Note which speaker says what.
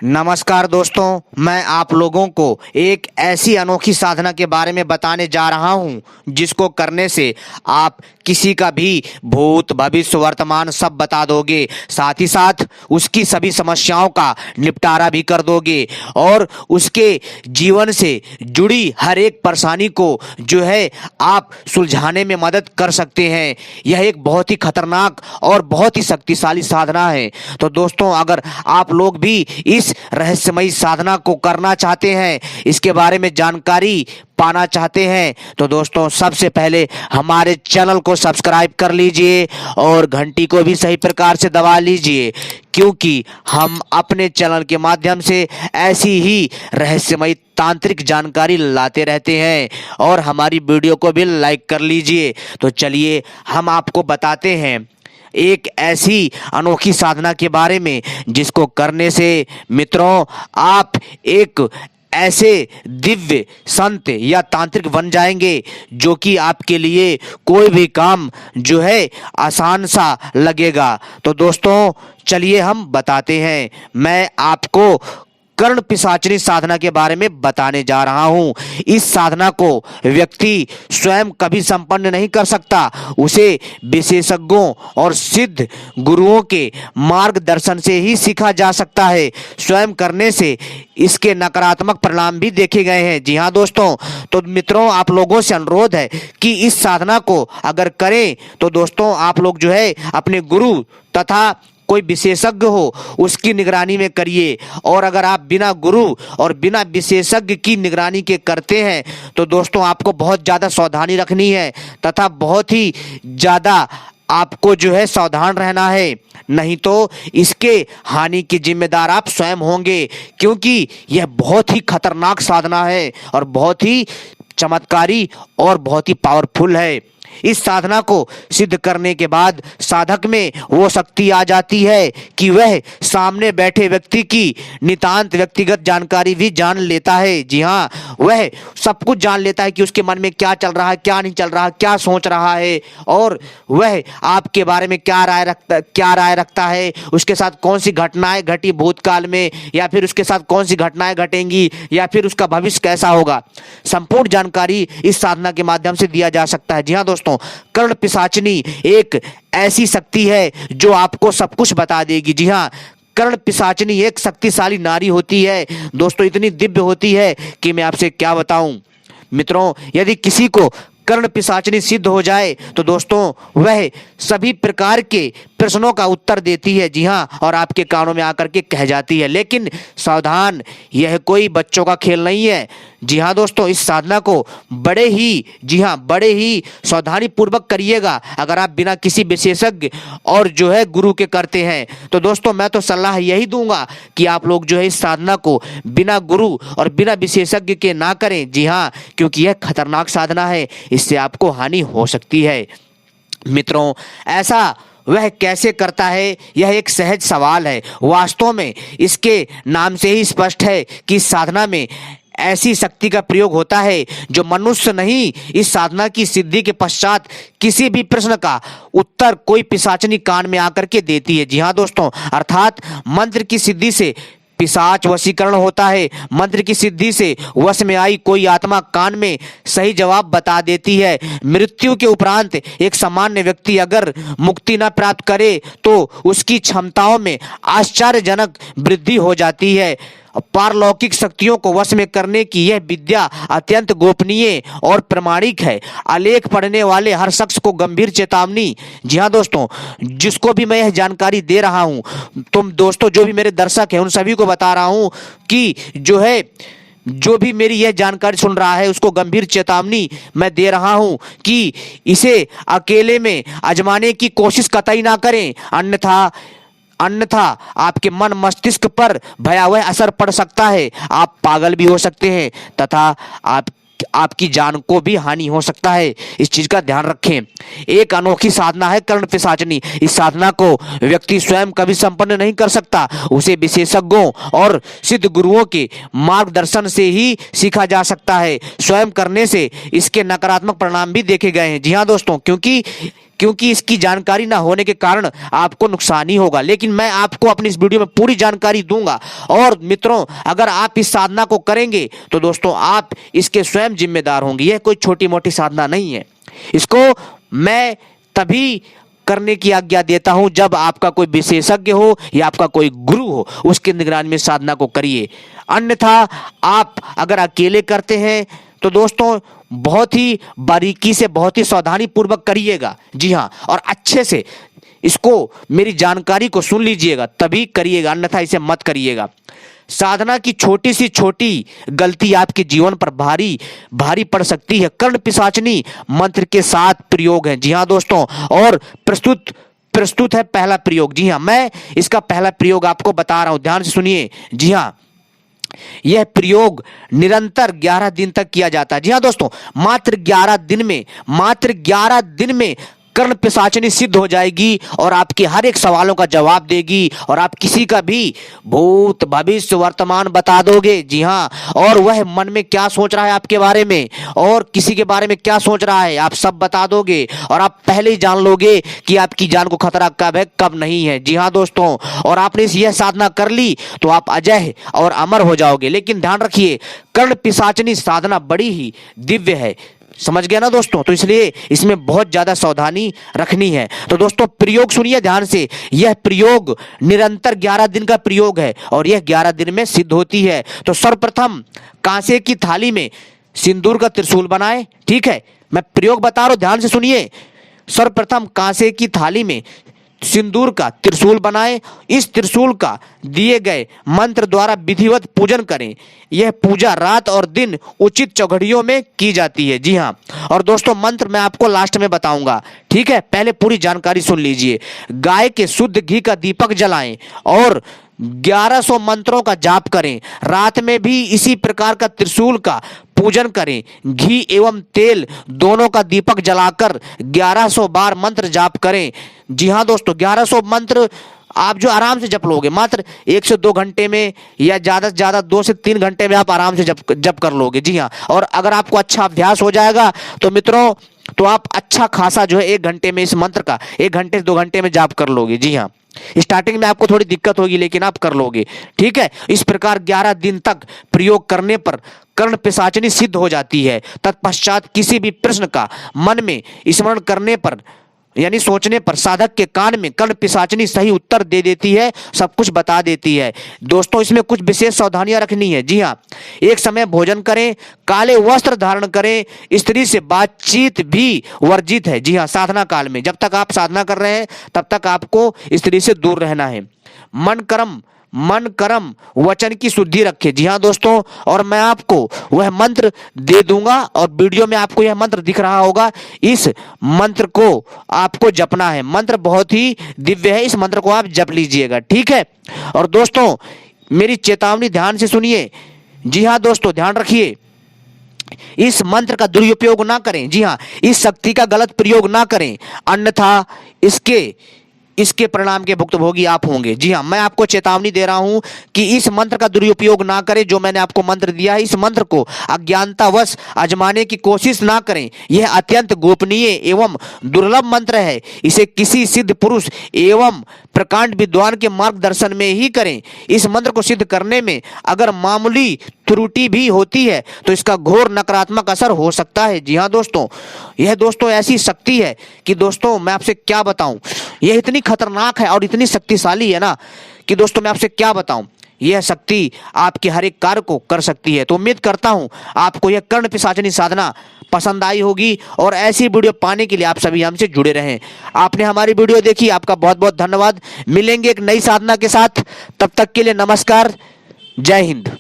Speaker 1: नमस्कार दोस्तों, मैं आप लोगों को एक ऐसी अनोखी साधना के बारे में बताने जा रहा हूं जिसको करने से आप किसी का भी भूत भविष्य वर्तमान सब बता दोगे, साथ ही साथ उसकी सभी समस्याओं का निपटारा भी कर दोगे और उसके जीवन से जुड़ी हर एक परेशानी को जो है आप सुलझाने में मदद कर सकते हैं। यह एक बहुत ही खतरनाक और बहुत ही शक्तिशाली साधना है। तो दोस्तों, अगर आप लोग भी इस रहस्यमयी साधना को करना चाहते हैं, इसके बारे में जानकारी पाना चाहते हैं, तो दोस्तों सबसे पहले हमारे चैनल को सब्सक्राइब कर लीजिए और घंटी को भी सही प्रकार से दबा लीजिए, क्योंकि हम अपने चैनल के माध्यम से ऐसी ही रहस्यमयी तांत्रिक जानकारी लाते रहते हैं। और हमारी वीडियो को भी लाइक कर लीजिए। तो चलिए हम आपको बताते हैं एक ऐसी अनोखी साधना के बारे में जिसको करने से मित्रों आप एक ऐसे दिव्य संत या तांत्रिक बन जाएंगे जो कि आपके लिए कोई भी काम जो है आसान सा लगेगा। तो दोस्तों चलिए हम बताते हैं। मैं आपको कर्ण पिशाचनी साधना के बारे में बताने जा रहा हूं। इस साधना को व्यक्ति स्वयं कभी संपन्न नहीं कर सकता, उसे विशेषज्ञों और सिद्ध गुरुओं के मार्गदर्शन से ही सीखा जा सकता है। स्वयं करने से इसके नकारात्मक परिणाम भी देखे गए हैं। जी हाँ दोस्तों, तो मित्रों आप लोगों से अनुरोध है कि इस साधना को अगर करें तो दोस्तों आप लोग जो है अपने गुरु तथा कोई विशेषज्ञ हो उसकी निगरानी में करिए। और अगर आप बिना गुरु और बिना विशेषज्ञ की निगरानी के करते हैं तो दोस्तों आपको बहुत ज़्यादा सावधानी रखनी है तथा बहुत ही ज़्यादा आपको जो है सावधान रहना है, नहीं तो इसके हानि के जिम्मेदार आप स्वयं होंगे, क्योंकि यह बहुत ही खतरनाक साधना है और बहुत ही चमत्कारी और बहुत ही पावरफुल है। इस साधना को सिद्ध करने के बाद साधक में वो शक्ति आ जाती है कि वह सामने बैठे व्यक्ति की नितांत व्यक्तिगत जानकारी भी जान लेता है। जी हाँ, वह सब कुछ जान लेता है कि उसके मन में क्या चल रहा है, क्या नहीं चल रहा, क्या सोच रहा है और वह आपके बारे में क्या राय रखता है, उसके साथ कौन सी घटनाएं घटी भूतकाल में या फिर उसके साथ कौन सी घटनाएं घटेंगी या फिर उसका भविष्य कैसा होगा। संपूर्ण जानकारी इस साधना के माध्यम से दिया जा सकता है। जी हाँ दोस्तों, कर्ण पिशाचनी एक ऐसी शक्ति है जो आपको सब कुछ बता देगी। जी हाँ, कर्ण पिशाचनी एक शक्तिशाली नारी होती है दोस्तों, इतनी दिव्य होती है कि मैं आपसे क्या बताऊं। मित्रों, यदि किसी को कर्ण पिशाचनी सिद्ध हो जाए तो दोस्तों वह सभी प्रकार के प्रश्नों का उत्तर देती है। जी हाँ, और आपके कानों में आकर के कह जाती है। लेकिन सावधान, यह कोई बच्चों का खेल नहीं है। जी हाँ दोस्तों, इस साधना को बड़े ही सावधानी पूर्वक करिएगा। अगर आप बिना किसी विशेषज्ञ और जो है गुरु के करते हैं तो दोस्तों मैं तो सलाह यही दूंगा कि आप लोग जो है इस साधना को बिना गुरु और बिना विशेषज्ञ के ना करें। जी हाँ, क्योंकि यह खतरनाक साधना है, इससे आपको हानि हो सकती है। मित्रों, ऐसा वह कैसे करता है, यह एक सहज सवाल है। वास्तव में इसके नाम से ही स्पष्ट है कि इस साधना में ऐसी शक्ति का प्रयोग होता है जो मनुष्य नहीं, इस साधना की सिद्धि के पश्चात किसी भी प्रश्न का उत्तर कोई पिशाचनी कान में आकर के देती है। जी हाँ दोस्तों, अर्थात मंत्र की सिद्धि से पिशाच वशीकरण होता है। मंत्र की सिद्धि से वश में आई कोई आत्मा कान में सही जवाब बता देती है। मृत्यु के उपरांत एक सामान्य व्यक्ति अगर मुक्ति न प्राप्त करे तो उसकी क्षमताओं में आश्चर्यजनक वृद्धि हो जाती है। पारलौकिक शक्तियों को वश में करने की यह विद्या अत्यंत गोपनीय और प्रमाणिक है। आलेख पढ़ने वाले हर शख्स को गंभीर चेतावनी। जी हाँ दोस्तों, जिसको भी मैं यह जानकारी दे रहा हूँ, तुम दोस्तों जो भी मेरे दर्शक हैं उन सभी को बता रहा हूँ कि जो भी मेरी यह जानकारी सुन रहा है उसको गंभीर चेतावनी मैं दे रहा हूं कि इसे अकेले में आजमाने की कोशिश कतई ना करें, अन्यथा आपके मन मस्तिष्क पर भयावह असर पड़ सकता है। आप पागल भी हो सकते हैं तथा आपकी जान को भी हानि हो सकता है। इस चीज का ध्यान रखें। एक अनोखी साधना है कर्ण पिशाचनी। इस साधना को व्यक्ति स्वयं कभी संपन्न नहीं कर सकता, उसे विशेषज्ञों और सिद्ध गुरुओं के मार्गदर्शन से ही सीखा जा सकता है। स्वयं करने से इसके नकारात्मक परिणाम भी देखे गए हैं। जी हाँ दोस्तों, क्योंकि क्योंकि इसकी जानकारी ना होने के कारण आपको नुकसान ही होगा। लेकिन मैं आपको अपनी इस वीडियो में पूरी जानकारी दूंगा। और मित्रों, अगर आप इस साधना को करेंगे तो दोस्तों आप इसके स्वयं जिम्मेदार होंगे। यह कोई छोटी मोटी साधना नहीं है। इसको मैं तभी करने की आज्ञा देता हूं जब आपका कोई विशेषज्ञ हो या आपका कोई गुरु हो, उसके निगरानी में साधना को करिए। अन्यथा आप अगर अकेले करते हैं तो दोस्तों बहुत ही बारीकी से, बहुत ही सावधानी पूर्वक करिएगा। जी हाँ, और अच्छे से इसको, मेरी जानकारी को सुन लीजिएगा, तभी करिएगा, अन्यथा इसे मत करिएगा। साधना की छोटी सी छोटी गलती आपके जीवन पर भारी भारी पड़ सकती है। कर्ण पिशाचनी मंत्र के 7 प्रयोग हैं। जी हाँ दोस्तों, और प्रस्तुत है पहला प्रयोग। जी हाँ, मैं इसका पहला प्रयोग आपको बता रहा हूं, ध्यान से सुनिए। जी हाँ, यह प्रयोग निरंतर 11 दिन तक किया जाता है। जी हाँ दोस्तों, मात्र 11 दिन में कर्ण पिशाचनी सिद्ध हो जाएगी और आपके हर एक सवालों का जवाब देगी और आप किसी का भी भूत भविष्य वर्तमान बता दोगे। जी हाँ, और वह मन में क्या सोच रहा है आपके बारे में और किसी के बारे में क्या सोच रहा है, आप सब बता दोगे और आप पहले ही जान लोगे कि आपकी जान को खतरा कब है कब नहीं है। जी हाँ दोस्तों, और आपने यह साधना कर ली तो आप अजय और अमर हो जाओगे। लेकिन ध्यान रखिए, कर्ण पिशाचनी साधना बड़ी ही दिव्य है, समझ गया ना दोस्तों, तो इसलिए इसमें बहुत ज्यादा सावधानी रखनी है। तो दोस्तों प्रयोग सुनिए ध्यान से। यह प्रयोग निरंतर 11 दिन का प्रयोग है और यह 11 दिन में सिद्ध होती है। तो सर्वप्रथम कांसे की थाली में सिंदूर का त्रिशूल बनाए। ठीक है, मैं प्रयोग बता रहा हूं, ध्यान से सुनिए। सर्वप्रथम कांसे की थाली में सिंदूर का त्रिशूल बनाएं। इस त्रिशूल का दिए गए मंत्र द्वारा विधिवत पूजन करें। यह पूजा रात और दिन उचित चौघड़ियों में की जाती है। जी हाँ, और दोस्तों मंत्र मैं आपको लास्ट में बताऊंगा। ठीक है, पहले पूरी जानकारी सुन लीजिए। गाय के शुद्ध घी का दीपक जलाएं और 1100 मंत्रों का जाप करें। रात में भी इसी प्रकार का त्रिशूल का पूजन करें। घी एवं तेल दोनों का दीपक जलाकर 1100 बार मंत्र जाप करें। जी हाँ दोस्तों, 1100 मंत्र आप जो आराम से जप लोगे, मात्र 1 से 2 घंटे में या ज्यादा से ज्यादा 2 से 3 घंटे में आप आराम से जप कर लोगे। जी हाँ, और अगर आपको अच्छा अभ्यास हो जाएगा तो मित्रों, तो आप अच्छा खासा जो है 1 घंटे में इस मंत्र का 1 घंटे से 2 घंटे में जाप कर लोगे। जी हाँ, स्टार्टिंग में आपको थोड़ी दिक्कत होगी लेकिन आप कर लोगे। ठीक है, इस प्रकार 11 दिन तक प्रयोग करने पर कर्ण पिशाचनी सिद्ध हो जाती है। तत्पश्चात किसी भी प्रश्न का मन में स्मरण करने पर यानी सोचने पर साधक के कान में कर्ण पिशाचनी सही उत्तर दे देती है, सब कुछ बता देती है। दोस्तों इसमें कुछ विशेष सावधानियां रखनी है। जी हाँ, एक समय भोजन करें, काले वस्त्र धारण करें, स्त्री से बातचीत भी वर्जित है। जी हाँ, साधना काल में जब तक आप साधना कर रहे हैं तब तक आपको स्त्री से दूर रहना है। मन कर्म वचन की शुद्धि रखे। जी हाँ दोस्तों, और मैं आपको वह मंत्र दे दूंगा और वीडियो में आपको यह मंत्र दिख रहा होगा। इस मंत्र को आपको जपना है। मंत्र बहुत ही दिव्य है, इस मंत्र को आप जप लीजिएगा। ठीक है, और दोस्तों मेरी चेतावनी ध्यान से सुनिए। जी हाँ दोस्तों, ध्यान रखिए, इस मंत्र का दुरुपयोग ना करें। जी हाँ, इस शक्ति का गलत प्रयोग ना करें, अन्यथा इसके परिणाम के भुक्तभोगी आप होंगे। जी हाँ, मैं आपको चेतावनी दे रहा हूं कि इस मंत्र का दुरुपयोग ना करें। जो मैंने आपको मंत्र दिया है, इस मंत्र को अज्ञानतावश आजमाने की कोशिश ना करें। यह अत्यंत गोपनीय एवं दुर्लभ मंत्र है। इसे किसी सिद्ध पुरुष एवं प्रकांड विद्वान के मार्गदर्शन में ही करें। इस मंत्र को सिद्ध करने में अगर मामूली त्रुटि भी होती है तो इसका घोर नकारात्मक असर हो सकता है। जी हाँ दोस्तों, यह दोस्तों ऐसी शक्ति है कि दोस्तों मैं आपसे क्या बताऊं, यह इतनी खतरनाक है और इतनी शक्तिशाली है ना कि दोस्तों मैं आपसे क्या बताऊं। यह शक्ति आपके हर एक कार्य को कर सकती है। तो उम्मीद करता हूं आपको यह कर्ण पिशाचनी साधना पसंद आई होगी और ऐसी वीडियो पाने के लिए आप सभी हमसे जुड़े रहें। आपने हमारी वीडियो देखी, आपका बहुत बहुत धन्यवाद। मिलेंगे एक नई साधना के साथ, तब तक के लिए नमस्कार, जय हिंद।